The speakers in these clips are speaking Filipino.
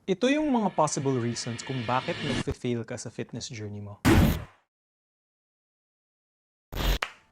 Ito yung mga possible reasons kung bakit nag-fail ka sa fitness journey mo.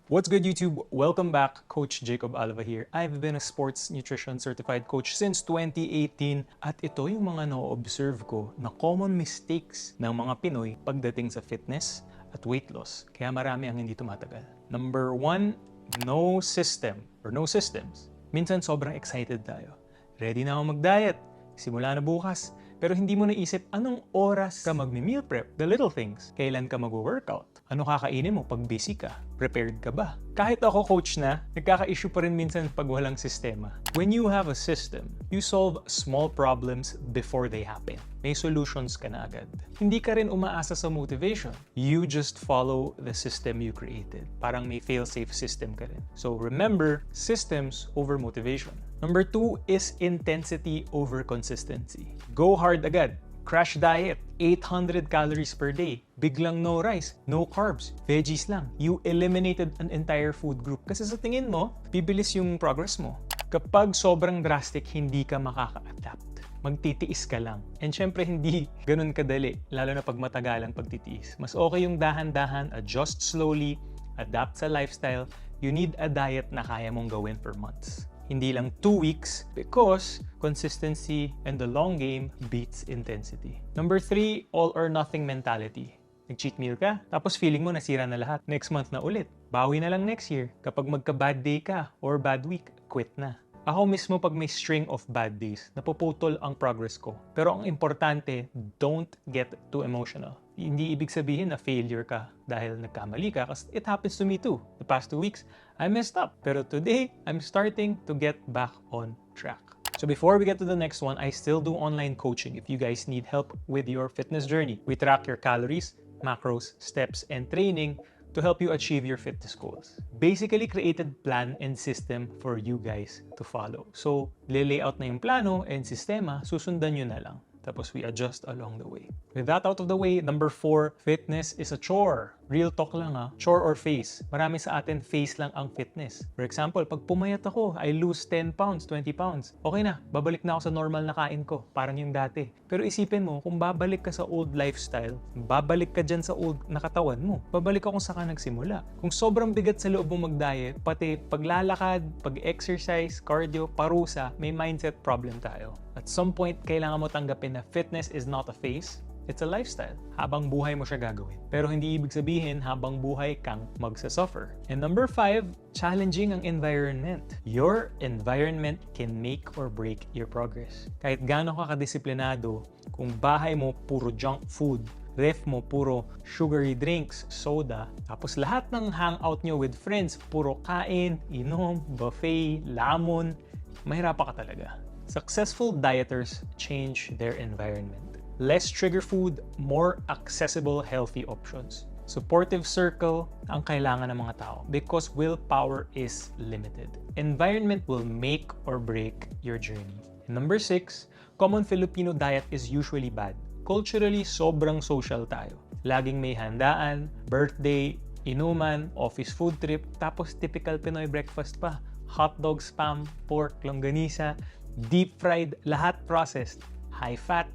What's good, YouTube? Welcome back. Coach Jacob Alva here. I've been a sports nutrition certified coach since 2018 at ito yung mga na-observe ko na common mistakes ng mga Pinoy pagdating sa fitness at weight loss. Kaya marami ang hindi tumatagal. Number one, no system or no systems. Minsan sobrang excited tayo. Ready na ako mag-diet. Simula na bukas. Pero hindi mo naisip anong oras ka magmi-meal prep, the little things. Kailan ka mag-workout? Ano kakainin mo pag busy ka? Prepared ka ba? Kahit ako coach na, nagkaka-issue pa rin minsan pag walang sistema. When you have a system, you solve small problems before they happen. May solutions ka na agad. Hindi ka rin umaasa sa motivation. You just follow the system you created. Parang may fail-safe system ka rin. So remember, systems over motivation. Number 2 is intensity over consistency. Go hard agad. Crash diet, 800 calories per day. Biglang no rice, no carbs, veggies lang. You eliminated an entire food group. Kasi sa tingin mo, bibilis yung progress mo. Kapag sobrang drastic, hindi ka makaka-adapt. Magtitiis ka lang. And syempre, hindi ganun kadali, lalo na pag matagalang pagtitiis. Mas okay yung dahan-dahan, adjust slowly, adapt sa lifestyle. You need a diet na kaya mong gawin for months. Hindi lang 2 weeks because consistency and the long game beats intensity. Number 3, all or nothing mentality. Nag-cheat meal ka, tapos feeling mo nasira na lahat. Next month na ulit. Bawi na lang next year. Kapag magka-bad day ka or bad week, quit na. Ako mismo pag may string of bad days, napuputol ang progress ko. Pero ang importante, don't get too emotional. Hindi ibig sabihin na failure ka dahil nagkamali ka kasi it happens to me too. The past 2 weeks, I messed up. Pero today, I'm starting to get back on track. So before we get to the next one, I still do online coaching if you guys need help with your fitness journey. We track your calories, macros, steps, and training to help you achieve your fitness goals. Basically, created plan and system for you guys to follow. So, layout na yung plano and sistema, susundan nyo na lang. Tapos we adjust along the way. With that out of the way, number 4, fitness is a chore. Real talk lang chore or phase. Marami sa atin, phase lang ang fitness. For example, pag pumayat ako, I lose 10 pounds, 20 pounds. Okay na, babalik na ako sa normal na kain ko, parang yung dati. Pero isipin mo, kung babalik ka sa old lifestyle, babalik ka dyan sa old nakatawan mo. Babalik ka kung saan ka nagsimula. Kung sobrang bigat sa loob mo mag-diet, pati paglalakad, pag-exercise, cardio, parusa, may mindset problem tayo. At some point, kailangan mo tanggapin na fitness is not a phase, it's a lifestyle. Habang buhay mo siya gagawin. Pero hindi ibig sabihin habang buhay kang magsasuffer. And number 5, challenging ang environment. Your environment can make or break your progress. Kahit gaano ka kadisiplinado, kung bahay mo puro junk food, ref mo puro sugary drinks, soda, tapos lahat ng hangout nyo with friends, puro kain, inom, buffet, lamon, mahirapan ka talaga. Successful dieters change their environment. Less trigger food, more accessible healthy options. Supportive circle ang kailangan ng mga tao because willpower is limited. Environment will make or break your journey. And number 6, common Filipino diet is usually bad. Culturally, sobrang social tayo. Laging may handaan, birthday, inuman, office food trip, tapos typical Pinoy breakfast pa. Hotdog, spam, pork, longganisa, deep fried, lahat processed, high fat,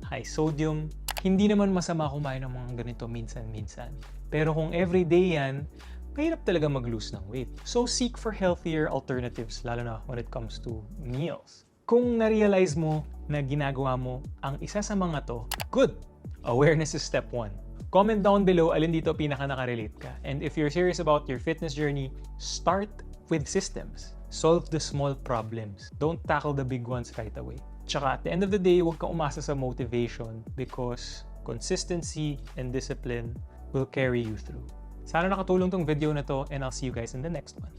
high sodium. Hindi naman masama kumain ng mga ganito minsan-minsan. Pero kung everyday yan, mahirap talaga mag-lose ng weight. So seek for healthier alternatives, lalo na when it comes to meals. Kung na-realize mo na ginagawa mo ang isa sa mga to, good! Awareness is step 1. Comment down below alin dito pinaka-nakarelate ka. And if you're serious about your fitness journey, start with systems. Solve the small problems. Don't tackle the big ones right away. Tsaka at the end of the day, huwag kang umasa sa motivation because consistency and discipline will carry you through. Sana nakatulong tong video na to and I'll see you guys in the next one.